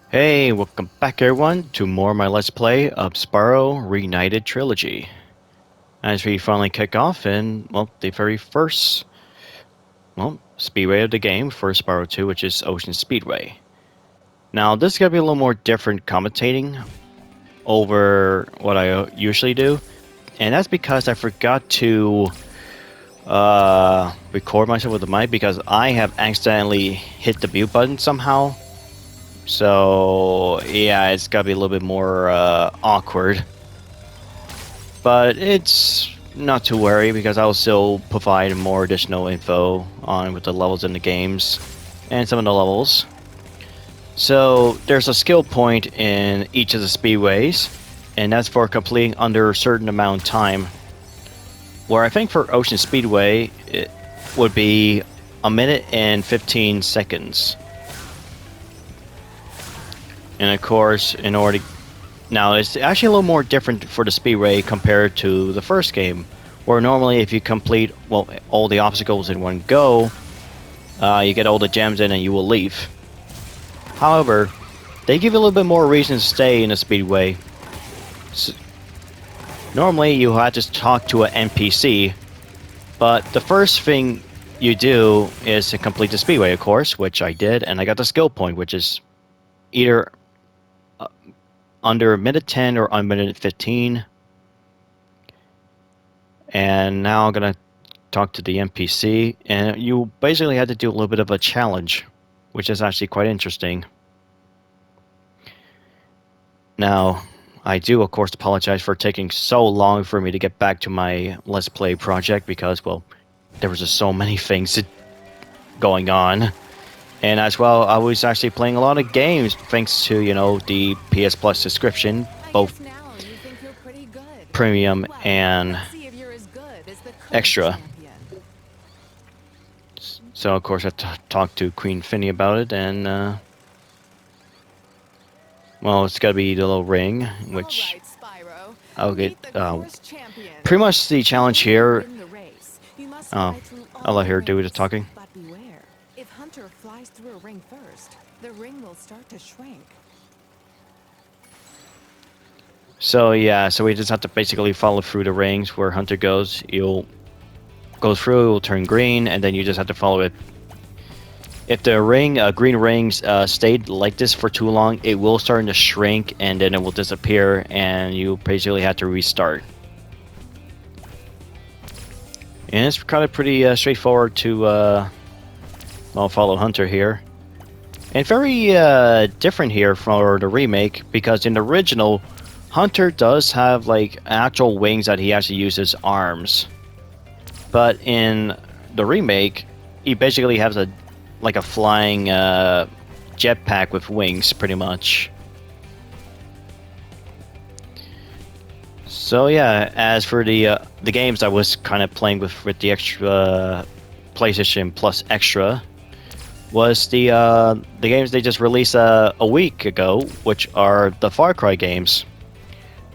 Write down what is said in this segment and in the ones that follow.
Hey, welcome back everyone to more of my Let's Play of Spyro Reignited Trilogy. As we finally kick off in, well, the very first, speedway of the game for Spyro 2, which is Ocean Speedway. Now, this is going to be a little more different commentating over what I usually do, and that's because I forgot to record myself with the mic because I have accidentally hit the mute button somehow. So, yeah, it's got to be a little bit more awkward. But it's not to worry because I'll still provide more additional info on with the levels in the games and some of the levels. So, there's a skill point in each of the speedways, and that's for completing under a certain amount of time. Where I think for Ocean Speedway, it would be 1 minute and 15 seconds. And of course, in order to... Now, it's actually a little more different for the Speedway compared to the first game, where normally if you complete, well, all the obstacles in one go, you get all the gems in and you will leave. However, they give you a little bit more reason to stay in the Speedway. So, normally, you have to talk to an NPC, but the first thing you do is to complete the Speedway, of course, which I did, and I got the skill point, which is either under 1 minute 10 or 1 minute 15. And now I'm gonna talk to the NPC, and you basically had to do a little bit of a challenge, which is actually quite interesting. Now, I do of course apologize for taking so long for me to get back to my Let's Play project because, well, there was just so many things going on. And as well, I was actually playing a lot of games thanks to, the PS Plus subscription, both premium and extra. So of course I talked to Queen Finny about it, and well, it's got to be the little ring, which I'll get. Pretty much the challenge here. I'll let her do the talking. If Hunter flies through a ring first, the ring will start to shrink. So yeah, so we just have to basically follow through the rings where Hunter goes. You'll go through, it will turn green, and then you just have to follow it. If the green rings stayed like this for too long, it will start to shrink, and then it will disappear, and you basically have to restart. And it's kind of pretty straightforward to follow Hunter here. And very different here for the remake, because in the original, Hunter does have like actual wings that he actually uses arms. But in the remake, he basically has a flying jetpack with wings, pretty much. So yeah, as for the games I was kind of playing with the extra PlayStation Plus Extra, was the games they just released a week ago, which are the Far Cry games.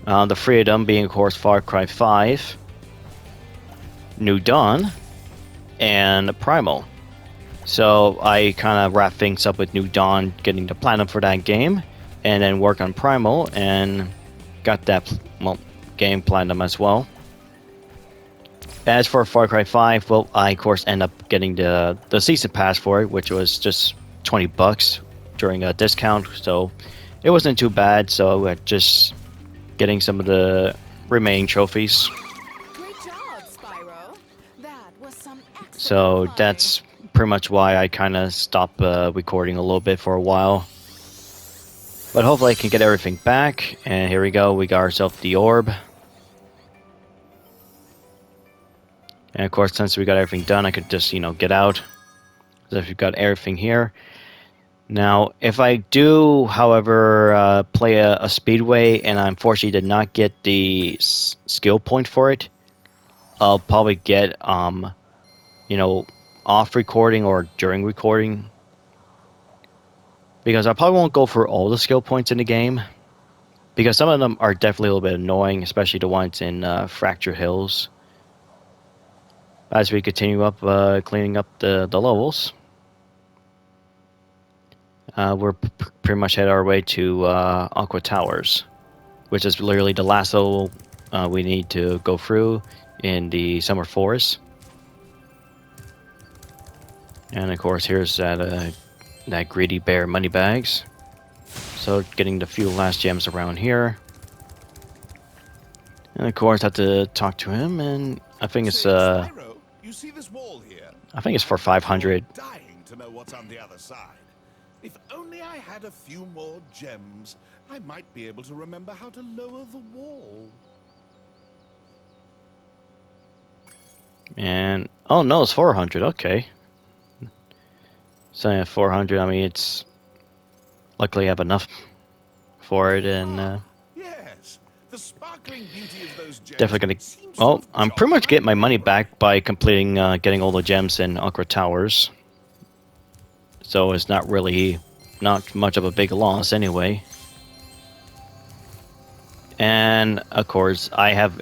The three of them being, of course, Far Cry 5, New Dawn, and Primal. So I kind of wrap things up with New Dawn, getting the platinum for that game, and then work on Primal, and got that game platinum as well. As for Far Cry 5, well, I of course end up getting the season pass for it, which was just $20 during a discount, so it wasn't too bad. So we're just getting some of the remaining trophies. Great job, Spyro. That was some excellent So flying. that's pretty much why I kind of stopped recording a little bit for a while. But hopefully I can get everything back. And here we go. We got ourselves the orb. And of course, since we got everything done, I could just, get out. So if you've got everything here. Now, if I do, however, play a speedway and I unfortunately did not get the skill point for it, I'll probably get, off recording or during recording. Because I probably won't go for all the skill points in the game. Because some of them are definitely a little bit annoying, especially the ones in Fracture Hills. As we continue up, cleaning up the levels. we're pretty much head our way to Aqua Towers, which is literally the last level we need to go through in the Summer Forest. And of course, here's that greedy bear money bags. So getting the few last gems around here. And of course, I have to talk to him, and I think it's Spyro, you see this wall here? I think it's for 500. You're dying to know what's on the other side. If only I had a few more gems, I might be able to remember how to lower the wall. And oh no, it's 400. Okay. So at 400, I mean it's luckily I have enough for it, and Yes, the sparkling beauty of those gems definitely gonna. seems Well, sort of I'm pretty much childlike. getting my money back by completing getting all the gems in Aqua Towers. So it's not really not much of a big loss anyway. And of course, I have.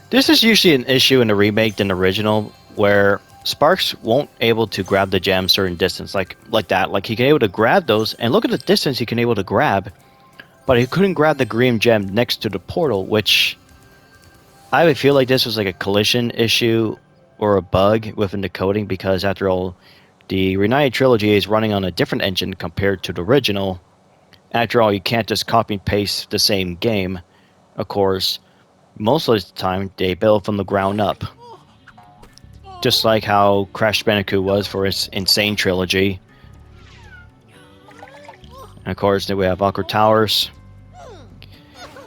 This is usually an issue in the remake than the original, where Sparks won't able to grab the gem certain distance, like that. Like he can able to grab those, and look at the distance he can able to grab, but he couldn't grab the green gem next to the portal, which I would feel like this was like a collision issue or a bug within the coding, because after all, the Reignited Trilogy is running on a different engine compared to the original. After all, you can't just copy and paste the same game. Of course, most of the time they build from the ground up. Just like how Crash Bandicoot was for its Insane Trilogy. And of course, then we have Aqua Towers.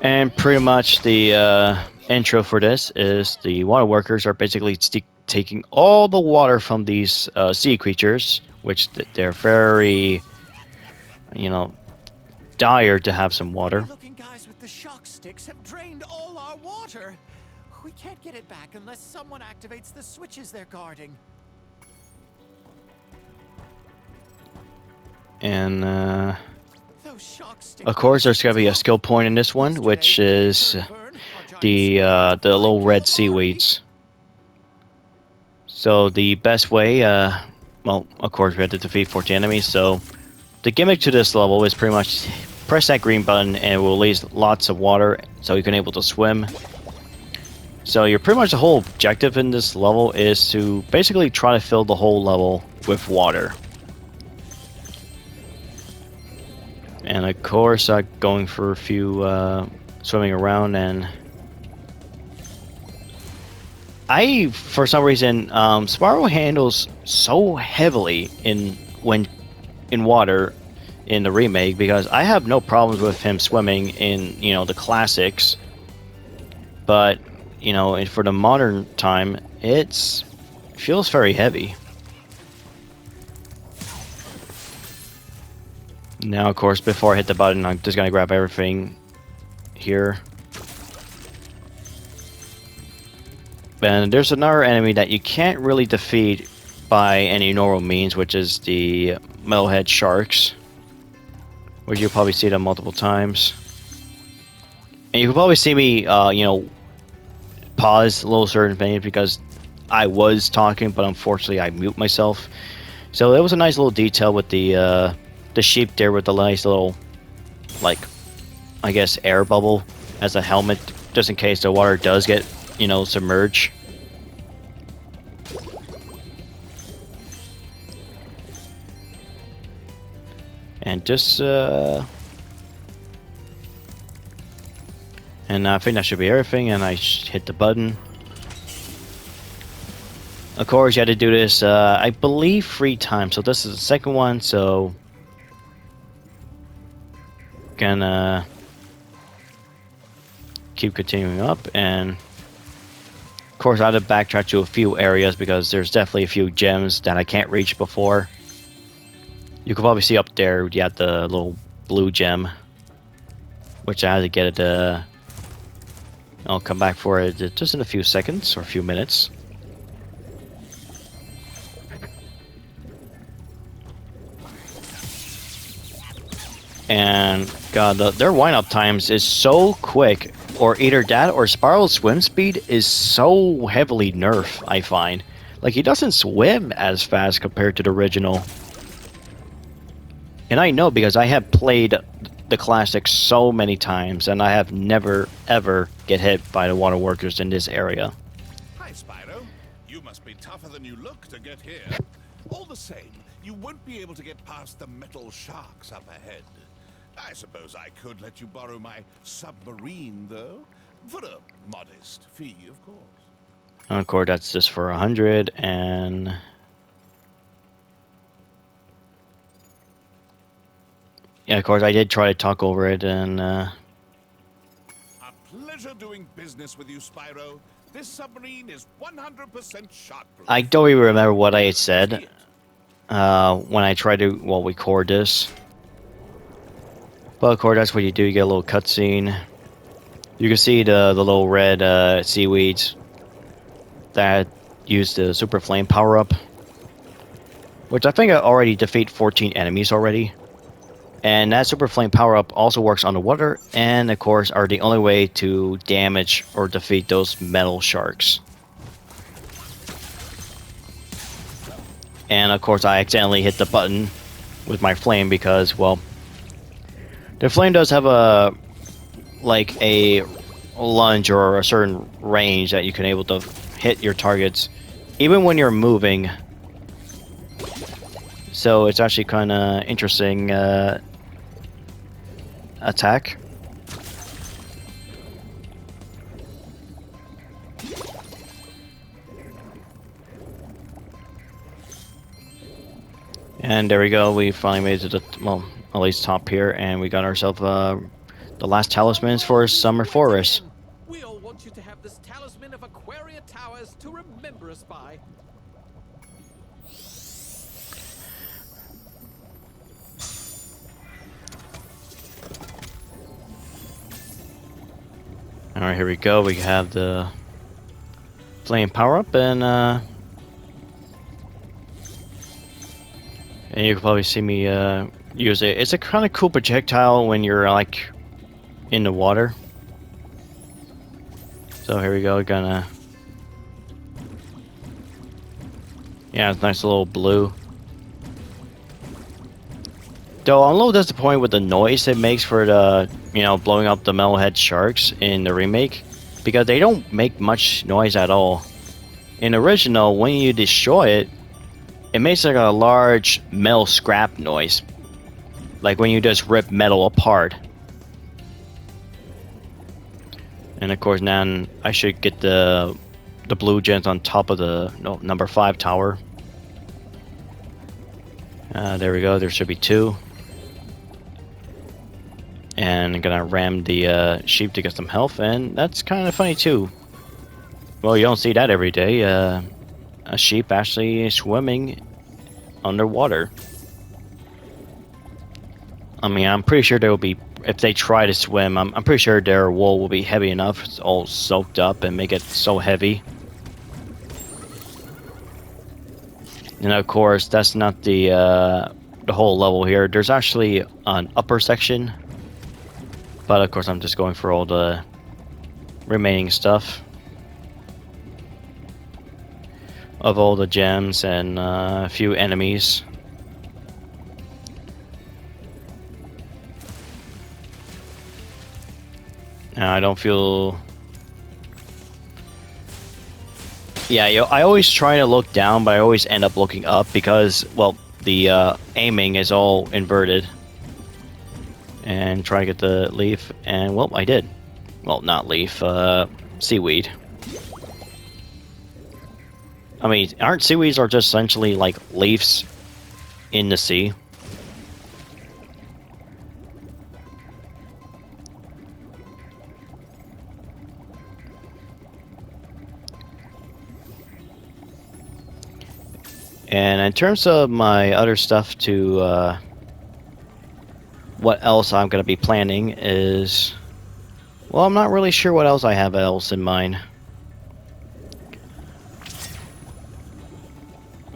And pretty much the intro for this is the water workers are basically taking all the water from these sea creatures, which they're very, you know, dire to have some water. Looking guys with the shock sticks have drained all our water. We can't get it back unless someone activates the switches they're guarding. And Those shock sticks. of course, there's gonna be a skill point in this one, which is the little red seaweeds. So the best way, well, of course, we have to defeat 14 enemies. So the gimmick to this level is pretty much press that green button and it will release lots of water, so you can able to swim. So you're pretty much the whole objective in this level is to basically try to fill the whole level with water. And of course, going for a few swimming around, and for some reason, Spyro handles so heavily in water in the remake, because I have no problems with him swimming in, you know, the classics, but you know, for the modern time, it feels very heavy. Now, of course, before I hit the button, I'm just gonna grab everything here. And there's another enemy that you can't really defeat by any normal means, which is the metalhead sharks, which you'll probably see them multiple times. And you can probably see me, you know, pause a little certain things because I was talking, but unfortunately I mute myself. So that was a nice little detail with the sheep there with the nice little, like, I guess air bubble as a helmet, just in case the water does get, you know, submerged. And just and I think that should be everything, and I hit the button. Of course, you had to do this, I believe, 3 times. So this is the second one, so gonna keep continuing up. And of course, I had to backtrack to a few areas because there's definitely a few gems that I can't reach before. You can probably see up there, you have the little blue gem, which I had to get it. I'll come back for it just in a few seconds or a few minutes. And God, their wind-up times is so quick, or either that or Spyro's swim speed is so heavily nerfed, I find. Like, he doesn't swim as fast compared to the original. And I know because I have played the classic so many times, and I have never ever get hit by the water workers in this area. Hi, Spyro. You must be tougher than you look to get here. All the same, you won't be able to get past the metal sharks up ahead. I suppose I could let you borrow my submarine, though, for a modest fee, of course. And of course, that's just for 100, and yeah, of course, I did try to talk over it, and A pleasure doing business with you, Spyro. This submarine is 100% shark-proof. I don't even remember what I had said See it? when I tried to, well, record this. But of course, that's what you do. You get a little cutscene. You can see the little red seaweeds that use the super flame power up, which I think I already defeat 14 enemies already. And that super flame power up also works underwater, and of course are the only way to damage or defeat those metal sharks. And of course I accidentally hit the button with my flame because, well, the flame does have a lunge or a certain range that you can able to hit your targets even when you're moving. So it's actually kind of interesting attack. And there we go, we finally made it to the, well, at least top here, and we got ourselves the last talismans for Summer Forest. We all want you to have this talisman of Aquaria Towers to remember us by. Alright, here we go. We have the flame power up, and you can probably see me use it. It's a kind of cool projectile when you're like in the water. So here we go. Gonna, yeah, it's nice little blue. Though I'm a little disappointed with the noise it makes for the, you know, blowing up the metalhead sharks in the remake, because they don't make much noise at all. In the original, when you destroy it, it makes like a large metal scrap noise, like when you just rip metal apart. And of course now I should get the blue gems on top of the number 5 tower. There we go, there should be 2. And I'm gonna ram the sheep to get some health, and that's kind of funny too. Well, you don't see that every day. A sheep actually swimming underwater. I mean, I'm pretty sure they will be, if they try to swim, I'm pretty sure their wool will be heavy enough. It's all soaked up and make it so heavy. And of course, that's not the whole level here. There's actually an upper section, but of course I'm just going for all the remaining stuff of all the gems and a few enemies. I don't feel... Yeah, I always try to look down, but I always end up looking up because, well, the aiming is all inverted. And try to get the leaf, and, well, I did. Well, not leaf, seaweed. I mean, aren't seaweeds are just essentially like leaves in the sea? And in terms of my other stuff to, what else I'm going to be planning is, well, I'm not really sure what else I have else in mind.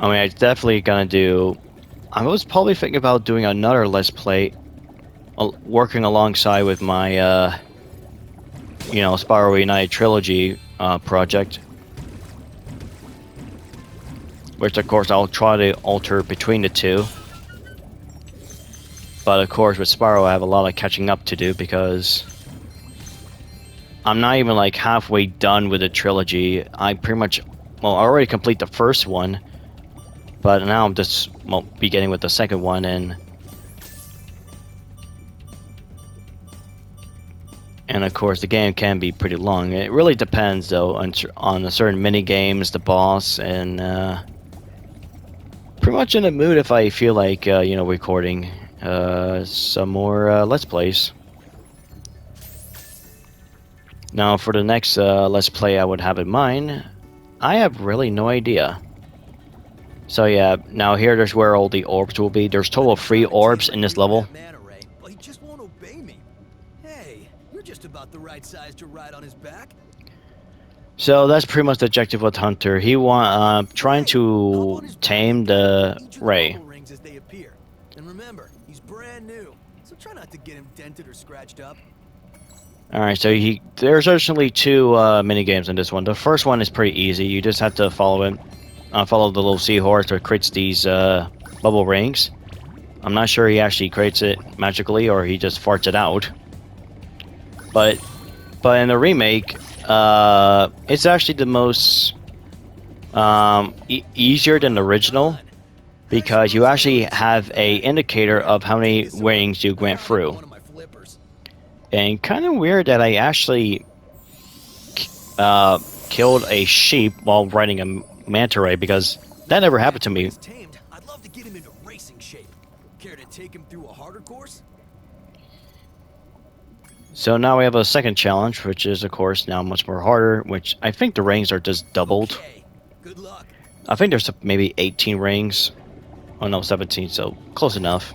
I mean, I'm definitely gonna do... I was probably thinking about doing another Let's Play, working alongside with my, you know, Spyro Reignited Trilogy project. Which, of course, I'll try to alter between the two. But of course, with Spyro, I have a lot of catching up to do because I'm not even like halfway done with the trilogy. I pretty much, well, I already complete the first one, but now I'm just beginning with the second one, and of course the game can be pretty long. It really depends though on the certain mini games, the boss, and pretty much in the mood if I feel like you know, recording some more Let's Plays. Now for the next Let's Play I would have in mind, I have really no idea. So yeah, now here there's where all the orbs will be. There's total of 3 orbs in this level. Well, he just won't obey me. Hey, you're just about the right size to ride on his back. So that's pretty much the objective with Hunter. He trying to tame the Ray. Rings as they appear. And remember, he's brand new, so try not to get him dented or scratched up. Alright, so there's actually 2 mini games in this one. The first one is pretty easy. You just have to follow him. Follow the little seahorse that creates these bubble rings. I'm not sure he actually creates it magically or he just farts it out. But in the remake, it's actually the most easier than the original because you actually have a indicator of how many rings you went through. And kind of weird that I actually killed a sheep while riding a manta ray because that never happened to me. I'd love to get him into racing shape. Care to take him through a harder course? So now we have a second challenge, which is of course now much more harder, which I think the rings are just doubled. Okay. Good luck. I think there's maybe 18 rings. Oh no, 17, so close enough.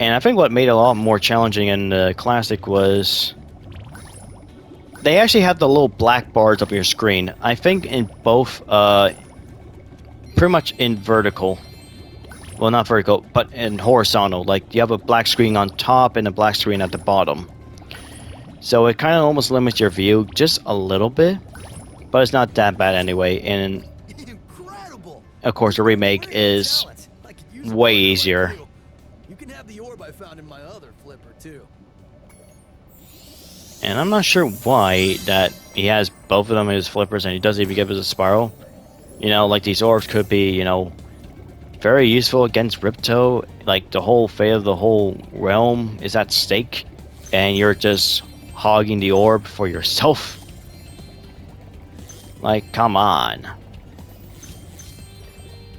And I think what made it a lot more challenging in the classic was they actually have the little black bars up your screen. I think in both, pretty much in vertical. Well, not vertical, but in horizontal. Like, you have a black screen on top and a black screen at the bottom. So it kind of almost limits your view just a little bit. But it's not that bad anyway. And, Incredible. of course, the remake is way easier. You can have the orb I found in my other flipper, too. And I'm not sure why that he has both of them in his flippers and he doesn't even give us a Spyro. You know, like these orbs could be, you know, very useful against Ripto. Like the whole fate of the whole realm is at stake. And you're just hogging the orb for yourself. Like, come on.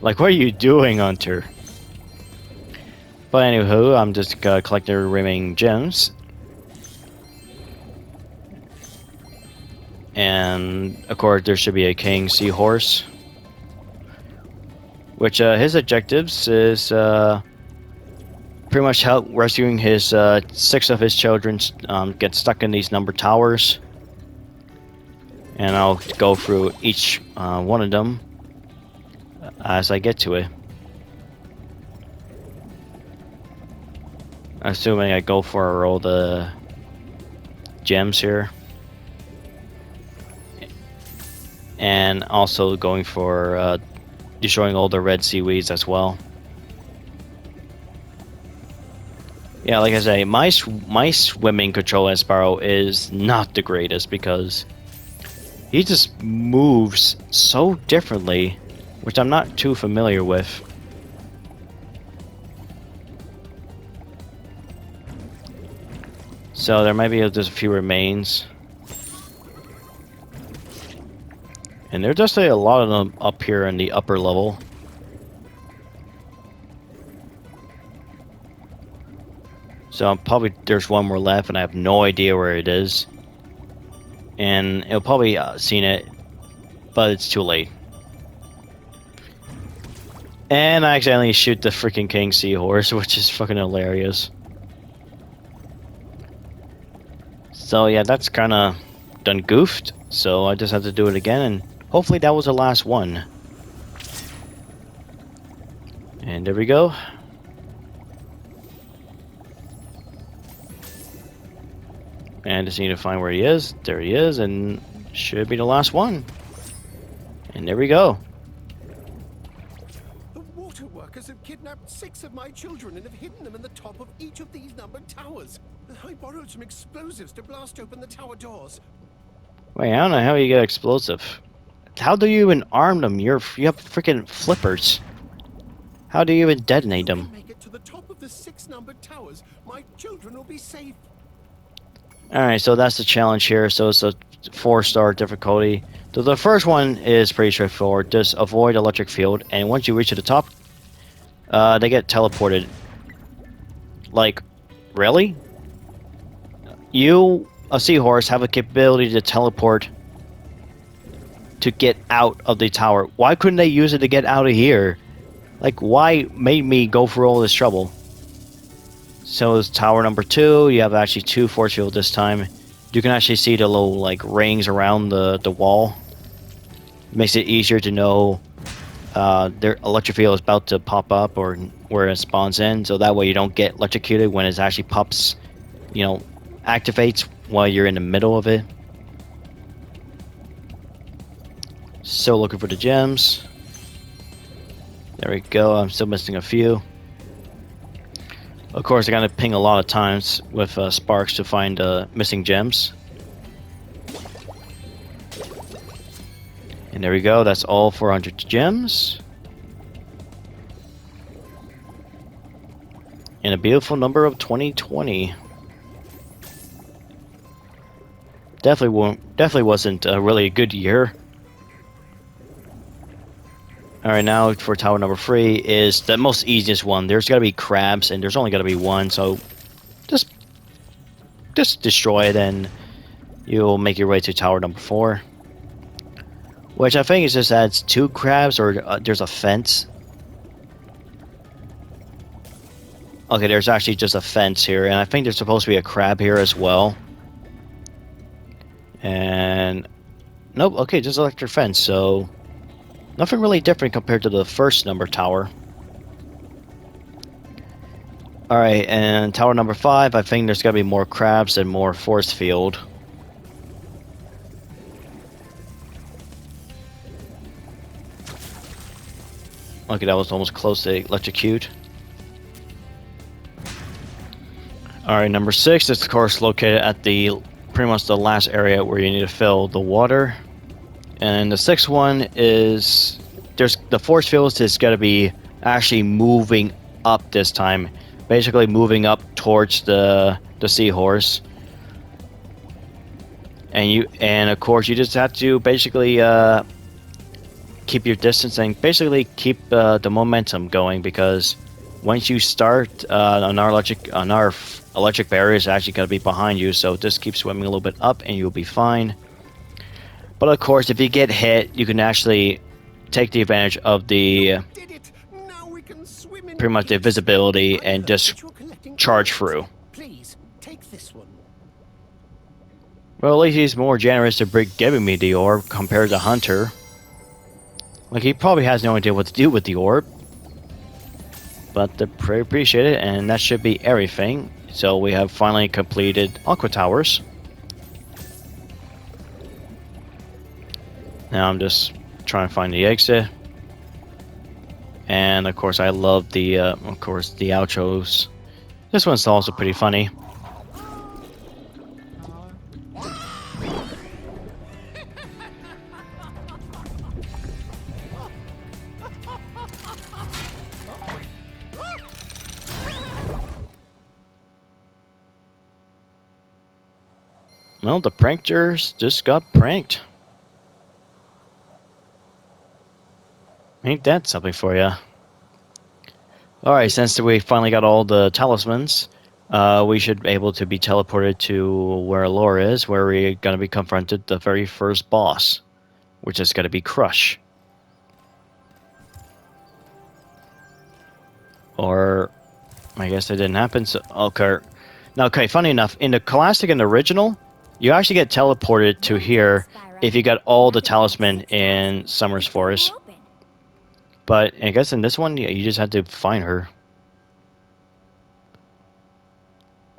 Like, what are you doing, Hunter? But anywho, I'm just collecting the remaining gems. And of course there should be a king seahorse, which his objectives is pretty much help rescuing his 6 of his children get stuck in these number towers, and I'll go through each one of them as I get to it, assuming I go for all the gems here. And also going for destroying all the red seaweeds as well. Yeah, like I say, my swimming control as Spyro is not the greatest because he just moves so differently, which I'm not too familiar with. So there might be just a few remains. And there's just a lot of them up here in the upper level. So probably there's one more left and I have no idea where it is. And it'll probably seen it, but it's too late. And I accidentally shoot the freaking king seahorse, which is fucking hilarious. So yeah, that's kind of done goofed. So I just have to do it again, and hopefully that was the last one. And there we go. And I just need to find where he is. There he is, and should be the last one. And there we go. The water workers have kidnapped kidnapped 6 of my children and have hidden them in the top of each of these numbered towers. I borrowed some explosives to blast open the tower doors. Wait, I don't know how you get explosive. How do you even arm them? You have freaking flippers. How do you even detonate If you them? can make it to the top of the 6 numbered towers, my children will be safe. Alright, so that's the challenge here. So it's a 4-star difficulty. So the first one is pretty straightforward. Just avoid electric field, and once you reach to the top, they get teleported. Like, really? You, a seahorse, have a capability to teleport to get out of the tower. Why couldn't they use it to get out of here? Like, why made me go through all this trouble? So it's tower number 2. You have actually 2 force field this time. You can actually see the little like rings around the wall. Makes it easier to know their electric field is about to pop up or where it spawns in. So that way you don't get electrocuted when it actually pops, you know, activates while you're in the middle of it. Still looking for the gems. There we go. I'm still missing a few. Of course, I gotta ping a lot of times with sparks to find missing gems. And there we go. That's all 400 gems. And a beautiful number of 2020. Definitely wasn't really a good year. Alright, now for tower number 3 is the most easiest one. There's gotta be crabs, and there's only gotta be one, so just destroy it and you'll make your way to tower number 4. Which I think is just adds 2 crabs, or there's a fence. Okay, there's actually just a fence here, and I think there's supposed to be a crab here as well. And nope, okay, just electric fence, so nothing really different compared to the first number tower. Alright, and tower number 5, I think there's gotta be more crabs and more force field. Okay, that was almost close to electrocute. Alright, number 6 is of course located at the pretty much the last area where you need to fill the water. And the 6th one is there's the force field is gotta be actually moving up this time. Basically moving up towards the seahorse. And of course you just have to basically keep your distance and basically keep the momentum going, because once you start on our electric barrier is actually going to be behind you, so just keep swimming a little bit up and you'll be fine. But of course, if you get hit, you can actually take the advantage of the pretty much the invisibility and just charge through. Please take this one. Well, at least he's more generous to giving me the orb compared to Hunter. Like, he probably has no idea what to do with the orb. But I appreciate it, and that should be everything. So we have finally completed Aqua Towers. Now I'm just trying to find the exit. And of course I love the, of course, the outros. This one's also pretty funny. Well, the pranksters just got pranked. Ain't that something for you? Alright, since we finally got all the talismans, we should be able to be teleported to where Laura is, where we're going to be confronted the very first boss, which is going to be Crush. Or, I guess it didn't happen, so, okay. Now, okay, funny enough, in the classic and original, you actually get teleported to here if you got all the talisman in Summer's Forest. But I guess in this one, you just had to find her.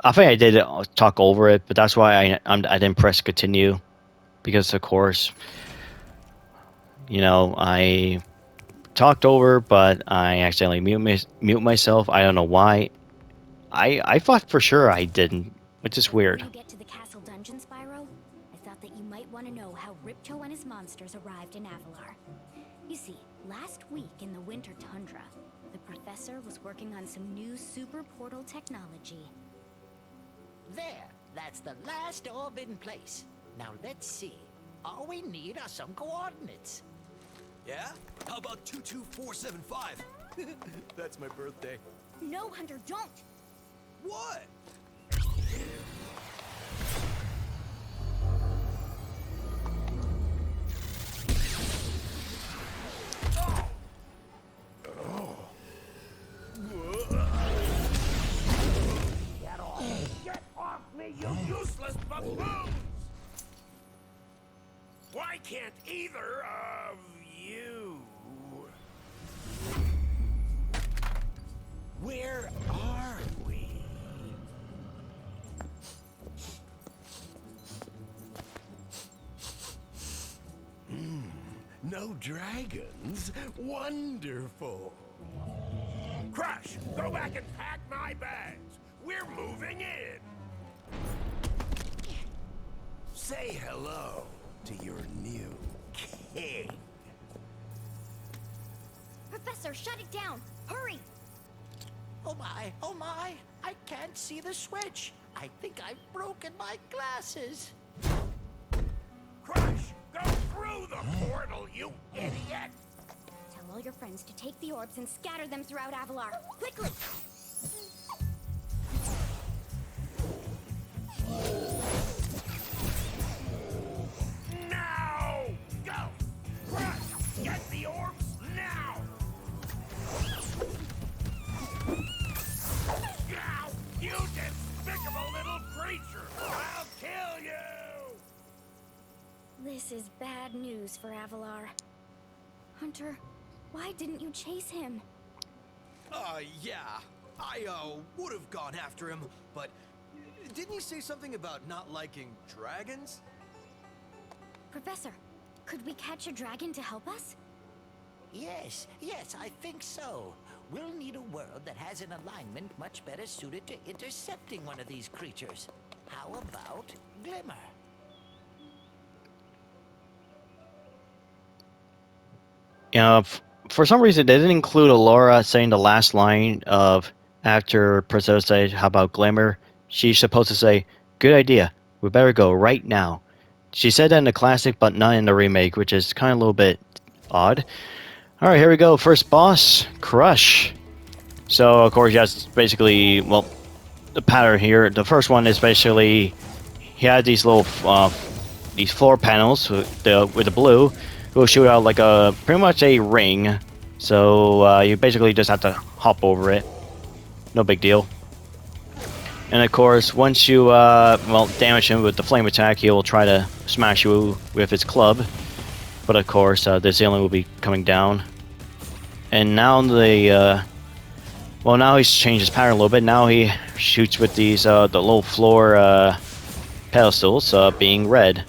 I think I did talk over it, but that's why I didn't press continue. Because, of course, you know, I talked over, but I accidentally mute myself. I don't know why. I thought for sure I didn't, which is weird. Before you get to the castle dungeon, Spyro, I thought that you might want to know how Ripto and his monsters arrived in Avalar. You see, last week in the winter tundra, the professor was working on some new super portal technology. There, that's the last orb in place. Now let's see. All we need are some coordinates. Yeah? How about 22475? That's my birthday. No, Hunter, don't! What? Get off me, you useless buffoons! Why can't either of you? Where are we? No dragons? Wonderful. Crush, go back and pack my bags. We're moving in. Say hello to your new king. Professor, shut it down! Hurry! Oh my, I can't see the switch. I think I've broken my glasses. Crush, go through the portal, you idiot! Tell all your friends to take the orbs and scatter them throughout Avalar. Quickly! Now! Go! Crush, get the orbs now! Now, you despicable little creature! I'll kill you! This is bad news for Avalar. Hunter, why didn't you chase him? Yeah. I, would have gone after him, but didn't he say something about not liking dragons? Professor, could we catch a dragon to help us? Yes, I think so. We'll need a world that has an alignment much better suited to intercepting one of these creatures. How about Glimmer? You know, for some reason they didn't include Alora saying the last line of after Priscilla said, "How about Glimmer?" She's supposed to say, "Good idea. We better go right now." She said that in the classic, but not in the remake, which is kind of a little bit odd. All right, here we go. First boss, Crush. So of course, that's basically, well, the pattern here. The first one is basically he had these little these floor panels with the blue. Will shoot out like a pretty much a ring, so you basically just have to hop over it. No big deal. And of course, once you well, damage him with the flame attack, he will try to smash you with his club. But of course, the ceiling will be coming down. And now the well, now he's changed his pattern a little bit. Now he shoots with these the little floor pedestals being red.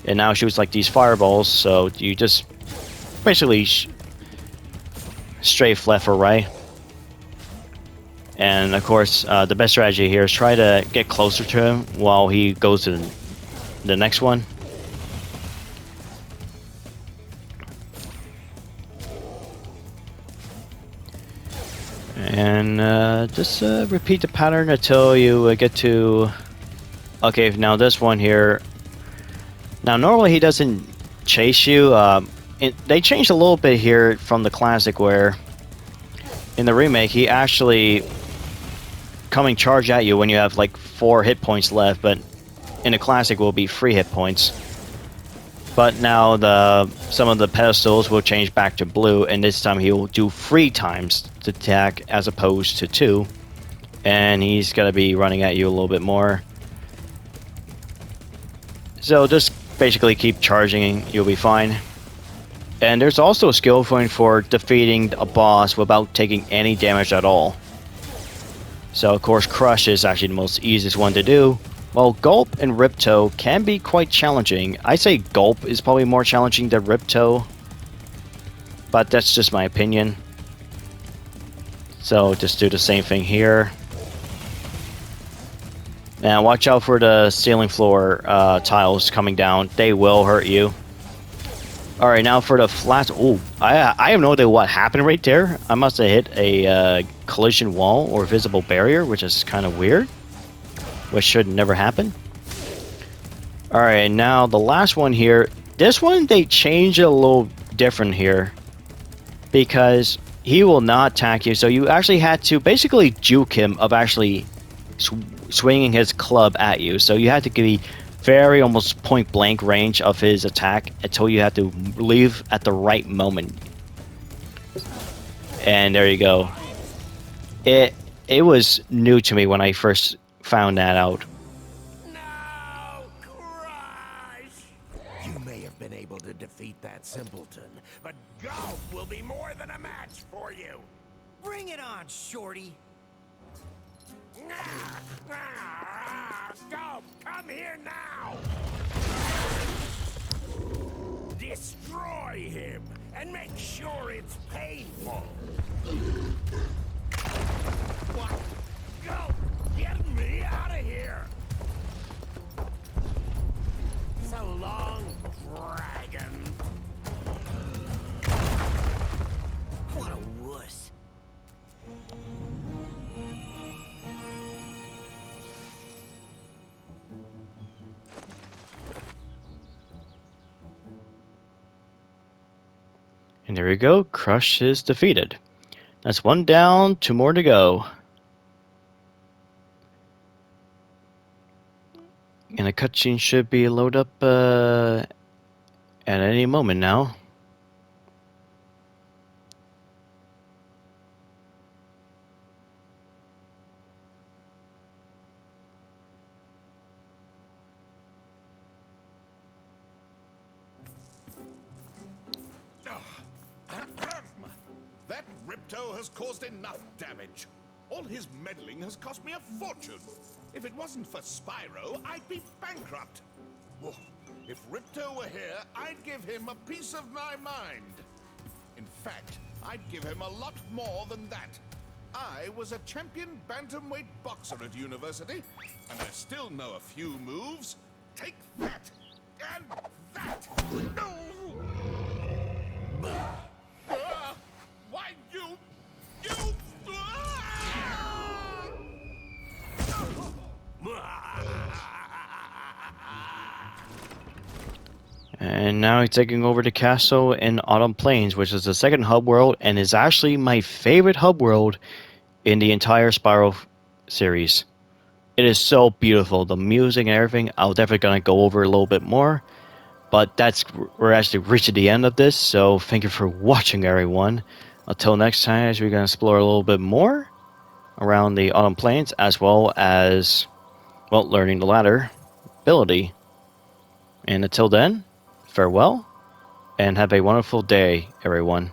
And now shoots like these fireballs, so you just basically strafe left or right. And of course, the best strategy here is try to get closer to him while he goes to the next one. And just repeat the pattern until you get to... Okay, now this one here... Now, normally he doesn't chase you. They changed a little bit here from the classic, where in the remake he actually coming charge at you when you have like 4 hit points left, but in the classic will be 3 hit points. But now some of the pedestals will change back to blue, and this time he will do 3 times the attack as opposed to 2, and he's gonna be running at you a little bit more. So just basically keep charging, you'll be fine. And there's also a skill point for defeating a boss without taking any damage at all. So of course Crush is actually the most easiest one to do, while Gulp and Ripto can be quite challenging. I say Gulp is probably more challenging than Ripto. but that's just my opinion. So just do the same thing here. Now watch out for the ceiling floor tiles coming down. They will hurt you. Alright, now for the flat... Oh, I have no idea what happened right there. I must have hit a collision wall or visible barrier, which is kind of weird. Which should never happen. Alright, now the last one here. This one, they changed it a little different here. Because he will not attack you. So you actually had to basically juke him of actually swinging his club at you. So you had to be very almost point blank range of his attack until you have to leave at the right moment. And there you go. It was new to me when I first found that out. No, Crush! You may have been able to defeat that simpleton, but Golf will be more than a match for you. Bring it on, Shorty. Golf, come here now! Destroy him, and make sure it's painful. What? Golf, get me out of here! So long, dragon. What a wuss. And there we go. Crush is defeated. That's one down, two more to go. And the cutscene should be loaded up at any moment now. That Ripto has caused enough damage. All his meddling has cost me a fortune. If it wasn't for Spyro, I'd be bankrupt. Oh, if Ripto were here, I'd give him a piece of my mind. In fact, I'd give him a lot more than that. I was a champion bantamweight boxer at university, and I still know a few moves. Take that, and that. No! Why you? And now he's taking over the castle in Autumn Plains, which is the second hub world and is actually my favorite hub world in the entire Spyro series. It is so beautiful, the music and everything. I'm definitely gonna go over a little bit more, but we're actually reaching the end of this. So thank you for watching, everyone. Until next time, as we're gonna explore a little bit more around the Autumn Plains, as well as, well, learning the ladder ability. And until then, farewell, and have a wonderful day, everyone.